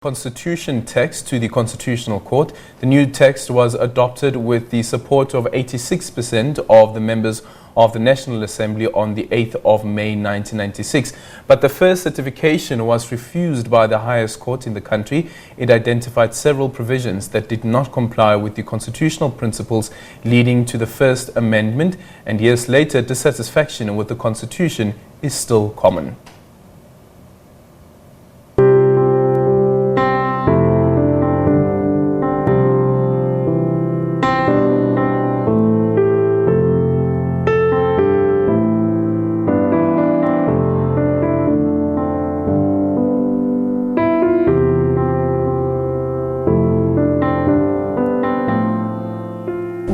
Constitution text to the Constitutional Court. The new text was adopted with the support of 86% of the members of the National Assembly on the 8th of May 1996. But the first certification was refused by the highest court in the country. It identified several provisions that did not comply with the constitutional principles, leading to the First Amendment, and years later, dissatisfaction with the Constitution is still common.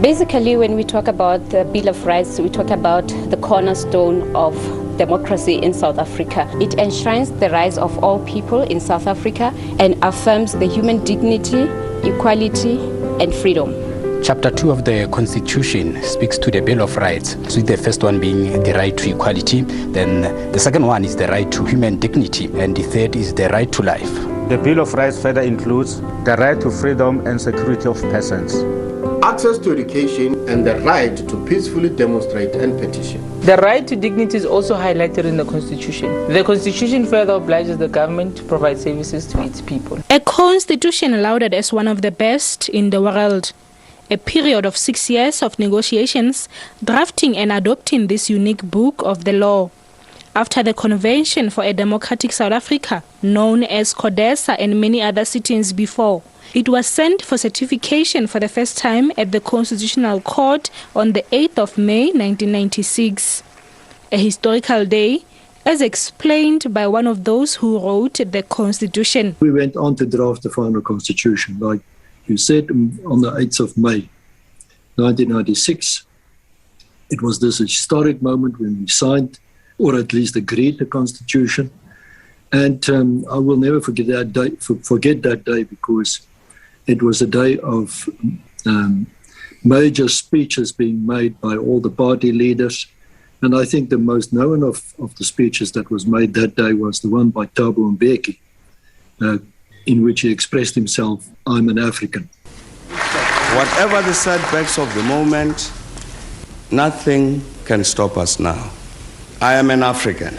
Basically, when we talk about the Bill of Rights, we talk about the cornerstone of democracy in South Africa. It enshrines the rights of all people in South Africa and affirms the human dignity, equality, and freedom. Chapter 2 of the Constitution speaks to the Bill of Rights. So the first one being the right to equality, then the second one is the right to human dignity, and the third is the right to life. The Bill of Rights further includes the right to freedom and security of persons, access to education, and the right to peacefully demonstrate and petition. The right to dignity is also highlighted in the Constitution. The Constitution further obliges the government to provide services to its people. A constitution lauded as one of the best in the world. A period of 6 years of negotiations, drafting and adopting this unique book of the law. After the Convention for a Democratic South Africa, known as CODESA, and many other sittings before, it was sent for certification for the first time at the Constitutional Court on the 8th of May 1996. A historical day, as explained by one of those who wrote the Constitution. We went on to draft the final Constitution, like you said, on the 8th of May 1996. It was this historic moment when we signed, or at least agreed, the Constitution. And I will never forget that day because it was a day of major speeches being made by all the party leaders. And I think the most known of the speeches that was made that day was the one by Thabo Mbeki, in which he expressed himself, "I'm an African." Whatever the setbacks of the moment, nothing can stop us now. I am an African.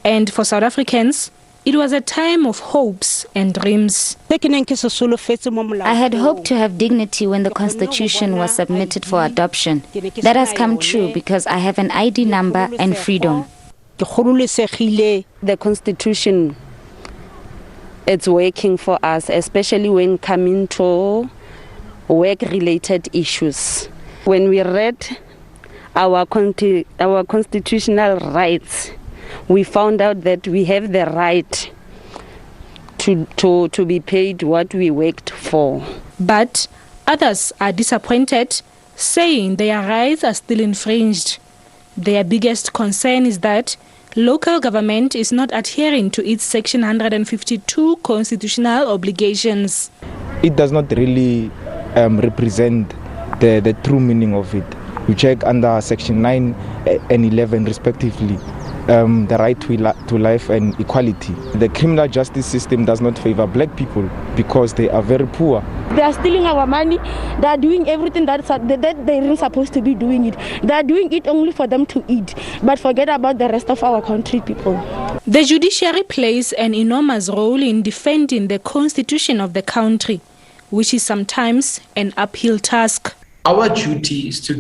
And for South Africans, it was a time of hopes and dreams. I had hoped to have dignity when the Constitution was submitted for adoption. That has come true because I have an ID number and freedom. The Constitution, it's working for us, especially when coming to work-related issues. When we read our constitutional rights, we found out that we have the right to be paid what we worked for. But others are disappointed, saying their rights are still infringed. Their biggest concern is that local government is not adhering to its Section 152 constitutional obligations. It does not really represent the true meaning of it. You check under Section 9 and 11 respectively, the right to life and equality. The criminal justice system does not favor black people because they are very poor. They are stealing our money. They are doing everything that they're supposed to be doing it. They are doing it only for them to eat, but forget about the rest of our country people. The judiciary plays an enormous role in defending the constitution of the country, which is sometimes an uphill task. Our duty is to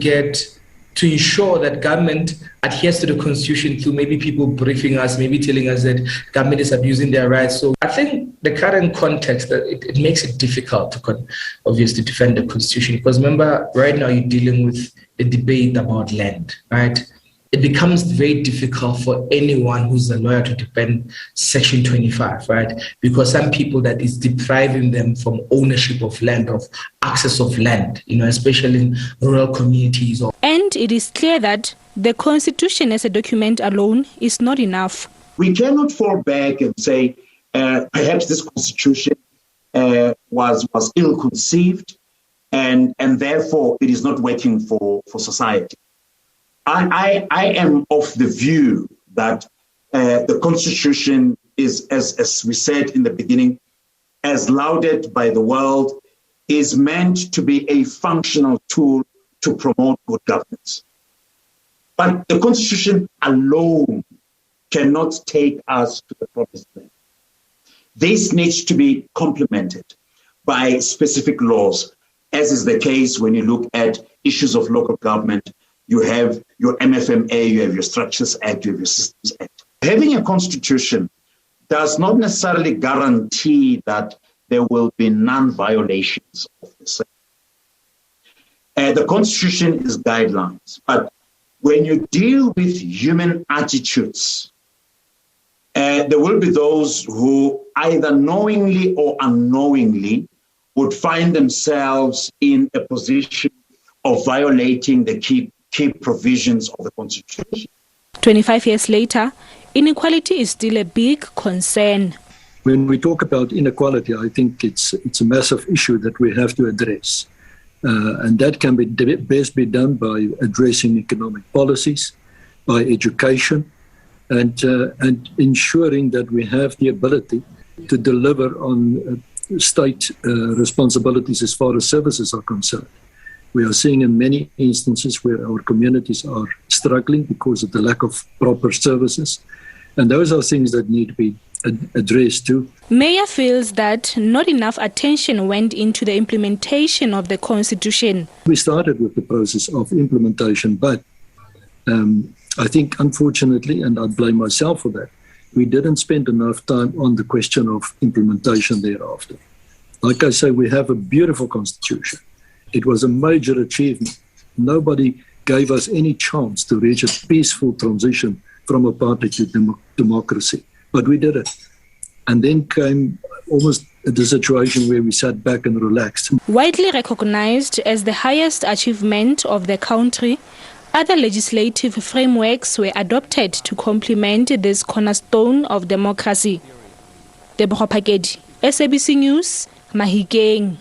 ensure that government adheres to the Constitution through maybe people briefing us, maybe telling us that government is abusing their rights. So I think the current context, it makes it difficult to obviously defend the Constitution. Because remember, right now you're dealing with a debate about land, right? It becomes very difficult for anyone who's a lawyer to defend Section 25, right? Because some people, that is depriving them from ownership of land, of access of land, especially in rural communities. And it is clear that the Constitution as a document alone is not enough. We cannot fall back and say, perhaps this Constitution was ill-conceived and therefore it is not working for society. I am of the view that the Constitution is, as we said in the beginning, as lauded by the world, is meant to be a functional tool to promote good governance. But the Constitution alone cannot take us to the promised land. This needs to be complemented by specific laws, as is the case when you look at issues of local government. You have your MFMA, you have your Structures Act, you have your Systems Act. Having a constitution does not necessarily guarantee that there will be non-violations of the same. The constitution is guidelines, but when you deal with human attitudes, there will be those who either knowingly or unknowingly would find themselves in a position of violating the key provisions of the Constitution. 25 years later, inequality is still a big concern. When we talk about inequality, I think it's a massive issue that we have to address. And that can best be done by addressing economic policies, by education, and ensuring that we have the ability to deliver on state responsibilities as far as services are concerned. We are seeing in many instances where our communities are struggling because of the lack of proper services. And those are things that need to be addressed too. Mayor feels that not enough attention went into the implementation of the Constitution. We started with the process of implementation, but I think unfortunately, and I blame myself for that, we didn't spend enough time on the question of implementation thereafter. Like I say, we have a beautiful Constitution. It was a major achievement. Nobody gave us any chance to reach a peaceful transition from apartheid to democracy. But we did it. And then came almost the situation where we sat back and relaxed. Widely recognized as the highest achievement of the country, other legislative frameworks were adopted to complement this cornerstone of democracy. Tebogo Phakedi, SABC News, Mahikeng.